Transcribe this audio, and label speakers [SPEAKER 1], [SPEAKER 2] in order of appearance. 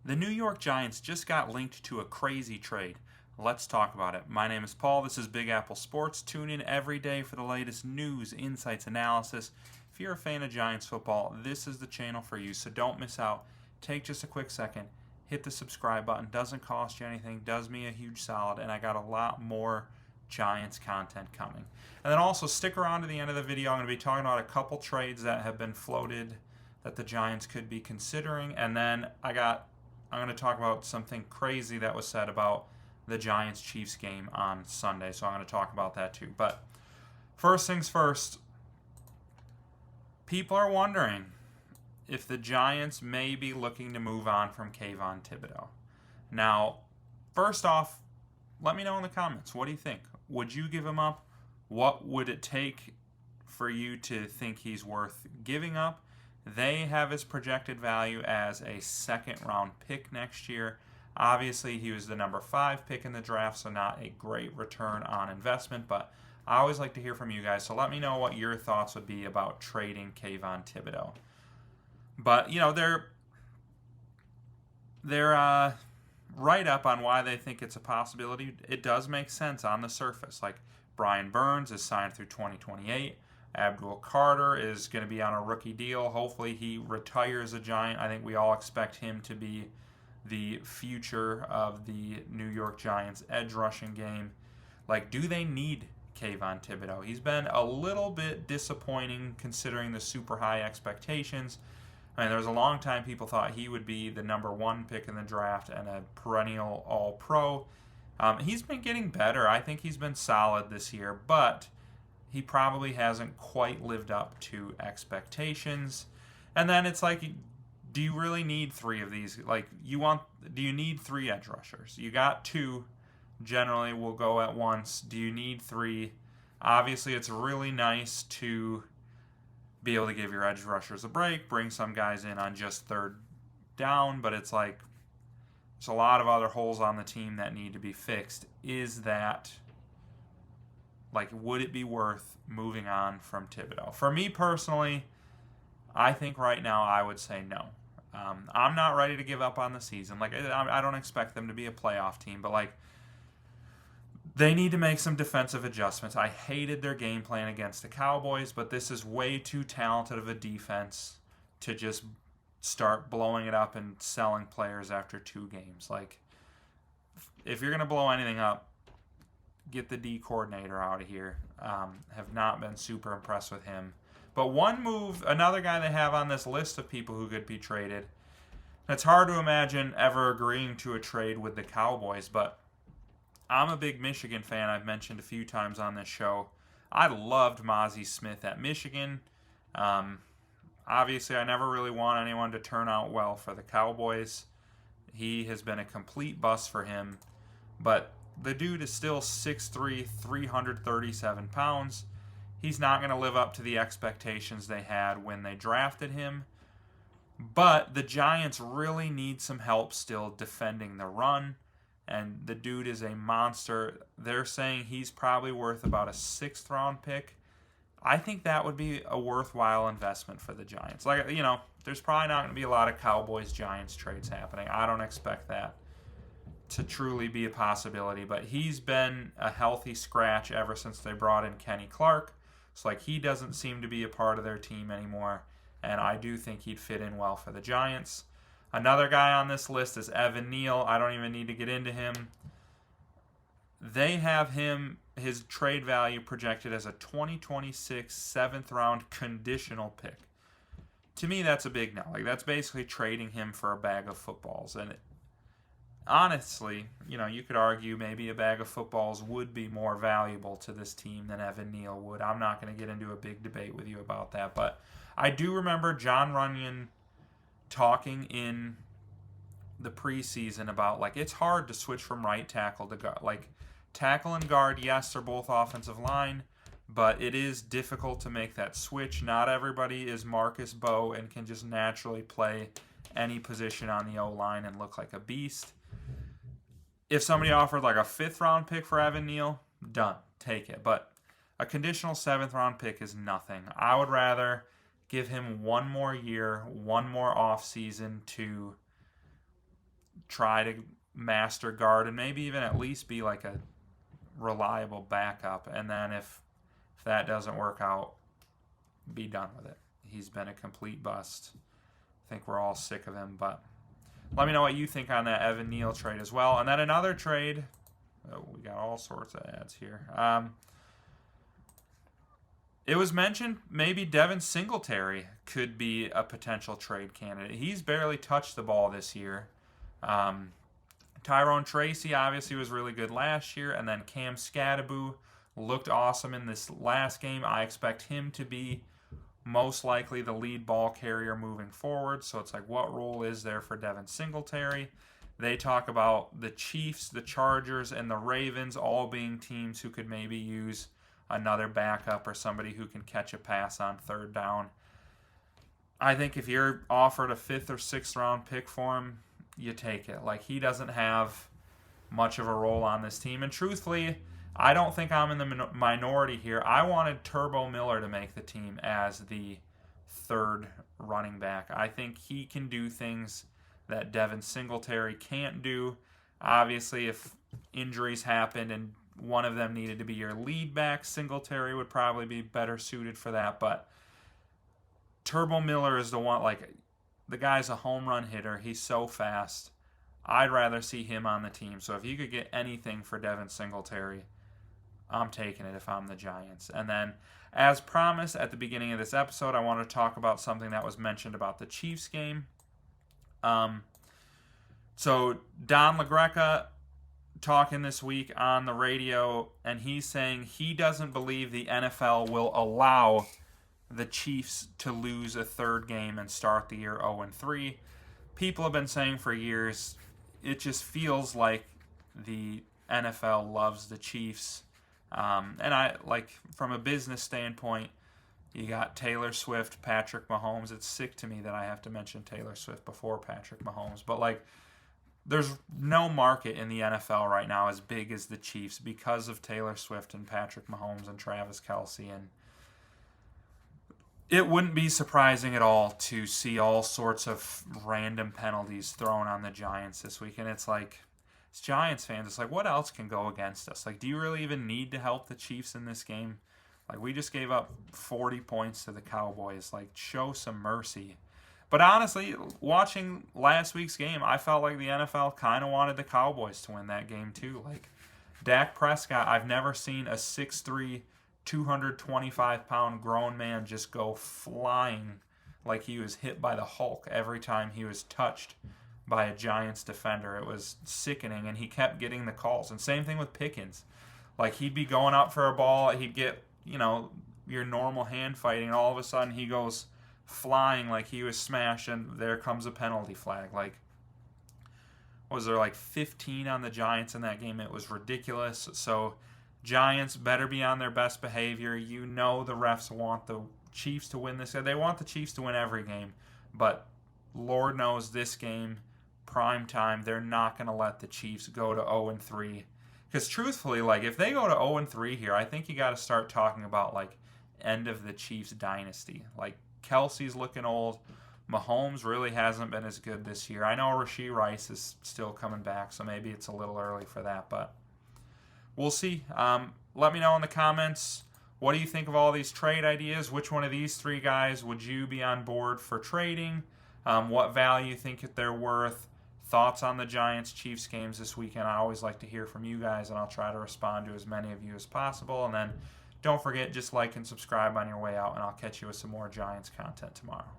[SPEAKER 1] The New York Giants just got linked to a crazy trade. Let's talk about it. My name is Paul. This is Big Apple Sports. Tune in every day for the latest news, insights, analysis. If you're a fan of Giants football, this is the channel for you, so don't miss out. Take just a quick second. Hit the subscribe button. Doesn't cost you anything. Does me a huge solid, and I got a lot more Giants content coming. And then also stick around to the end of the video. I'm going to be talking about a couple trades that have been floated that the Giants could be considering, and then I'm going to talk about something crazy that was said about the Giants-Chiefs game on Sunday, so I'm going to talk about that too. But first things first, people are wondering if the Giants may be looking to move on from Kayvon Thibodeaux. Now, first off, let me know in the comments. What do you think? Would you give him up? What would it take for you to think he's worth giving up? They have his projected value as a second-round pick next year. Obviously, he was the number 5 pick in the draft, so not a great return on investment, but I always like to hear from you guys, so let me know what your thoughts would be about trading Kayvon Thibodeaux. But, you know, they're right up on why they think it's a possibility. It does make sense on the surface. Like, Brian Burns is signed through 2028. Abdul Carter is going to be on a rookie deal. Hopefully he retires a Giant. I think we all expect him to be the future of the New York Giants edge rushing game. Like, do they need Kayvon Thibodeaux? He's been a little bit disappointing considering the super high expectations. I mean, there was a long time people thought he would be the number 1 pick in the draft and a perennial All-Pro. He's been getting better. I think he's been solid this year, but he probably hasn't quite lived up to expectations. And then it's like, do you really need 3 of these? Like, do you need 3 edge rushers? You got 2, generally will go at once. Do you need 3? Obviously, it's really nice to be able to give your edge rushers a break, bring some guys in on just third down, but it's like, there's a lot of other holes on the team that need to be fixed. Is that, like, would it be worth moving on from Thibodeaux? For me personally, I think right now I would say no. I'm not ready to give up on the season. Like, I don't expect them to be a playoff team, but, like, they need to make some defensive adjustments. I hated their game plan against the Cowboys, but this is way too talented of a defense to just start blowing it up and selling players after 2 games. Like, if you're going to blow anything up, get the D coordinator out of here. Have not been super impressed with him. But one move, another guy they have on this list of people who could be traded, it's hard to imagine ever agreeing to a trade with the Cowboys, but I'm a big Michigan fan. I've mentioned a few times on this show. I loved Mazi Smith at Michigan. Obviously, I never really want anyone to turn out well for the Cowboys. He has been a complete bust for him, but the dude is still 6'3", 337 pounds. He's not going to live up to the expectations they had when they drafted him. But the Giants really need some help still defending the run. And the dude is a monster. They're saying he's probably worth about a 6th round pick. I think that would be a worthwhile investment for the Giants. Like, you know, there's probably not going to be a lot of Cowboys-Giants trades happening. I don't expect that to truly be a possibility, but he's been a healthy scratch ever since they brought in Kenny Clark. It's like he doesn't seem to be a part of their team anymore, and I do think he'd fit in well for the Giants. Another guy on this list is Neal. I don't even need to get into him. They have his trade value projected as a 2026 7th round conditional pick. To me, that's a big no. Like, that's basically trading him for a bag of footballs, and honestly, you know, you could argue maybe a bag of footballs would be more valuable to this team than Neal would. I'm not going to get into a big debate with you about that, but I do remember John Runyon talking in the preseason about, like, it's hard to switch from right tackle to guard. Like, tackle and guard, yes, they're both offensive line, but it is difficult to make that switch. Not everybody is Marcus Bowe and can just naturally play any position on the O-line and look like a beast. If somebody offered like a 5th round pick for Neal, done. Take it. But a conditional 7th round pick is nothing. I would rather give him one more year, one more off season to try to master guard and maybe even at least be like a reliable backup. And then if that doesn't work out, be done with it. He's been a complete bust. I think we're all sick of him, but let me know what you think on that Evan Neal trade as well. And then another trade. Oh, we got all sorts of ads here. It was mentioned maybe Devin Singletary could be a potential trade candidate. He's barely touched the ball this year. Tyrone Tracy obviously was really good last year, and then Cam Scadaboo looked awesome in this last game. I expect him to be most likely the lead ball carrier moving forward. So it's like, what role is there for Devin Singletary? They talk about the Chiefs, the Chargers, and the Ravens all being teams who could maybe use another backup or somebody who can catch a pass on third down. I think if you're offered a 5th or 6th round pick for him, you take it. Like, he doesn't have much of a role on this team. And truthfully, I don't think I'm in the minority here. I wanted Turbo Miller to make the team as the 3rd running back. I think he can do things that Devin Singletary can't do. Obviously, if injuries happened and one of them needed to be your lead back, Singletary would probably be better suited for that. But Turbo Miller is the one, like, the guy's a home run hitter. He's so fast. I'd rather see him on the team. So if you could get anything for Devin Singletary, I'm taking it if I'm the Giants. And then, as promised at the beginning of this episode, I want to talk about something that was mentioned about the Chiefs game. So Don LaGreca talking this week on the radio, and he's saying he doesn't believe the NFL will allow the Chiefs to lose a 3rd game and start the year 0-3. People have been saying for years, it just feels like the NFL loves the Chiefs. And I, like, from a business standpoint, you got Taylor Swift, Patrick Mahomes. It's sick to me that I have to mention Taylor Swift before Patrick Mahomes. But, like, there's no market in the NFL right now as big as the Chiefs because of Taylor Swift and Patrick Mahomes and Travis Kelce. And it wouldn't be surprising at all to see all sorts of random penalties thrown on the Giants this week. And it's like, as Giants fans, it's like, what else can go against us? Like, do you really even need to help the Chiefs in this game? Like, we just gave up 40 points to the Cowboys. Like, show some mercy. But honestly, watching last week's game, I felt like the NFL kind of wanted the Cowboys to win that game too. Like, Dak Prescott, I've never seen a 6'3", 225-pound grown man just go flying like he was hit by the Hulk every time he was touched by a Giants defender. It was sickening, and he kept getting the calls. And same thing with Pickens. Like, he'd be going up for a ball, he'd get, your normal hand fighting, and all of a sudden he goes flying like he was smashed, and there comes a penalty flag. Like, was there like 15 on the Giants in that game? It was ridiculous. So Giants better be on their best behavior. The refs want the Chiefs to win this. They want the Chiefs to win every game, but Lord knows this game, prime time, they're not going to let the Chiefs go to 0-3. Because truthfully, like, if they go to 0-3 here, I think you got to start talking about, like, end of the Chiefs dynasty. Like, Kelsey's looking old. Mahomes really hasn't been as good this year. I know Rashee Rice is still coming back, so maybe it's a little early for that, but we'll see. Let me know in the comments, what do you think of all these trade ideas? Which one of these 3 guys would you be on board for trading? What value you think they're worth? Thoughts on the Giants-Chiefs games this weekend? I always like to hear from you guys, and I'll try to respond to as many of you as possible. And then don't forget, just like and subscribe on your way out, and I'll catch you with some more Giants content tomorrow.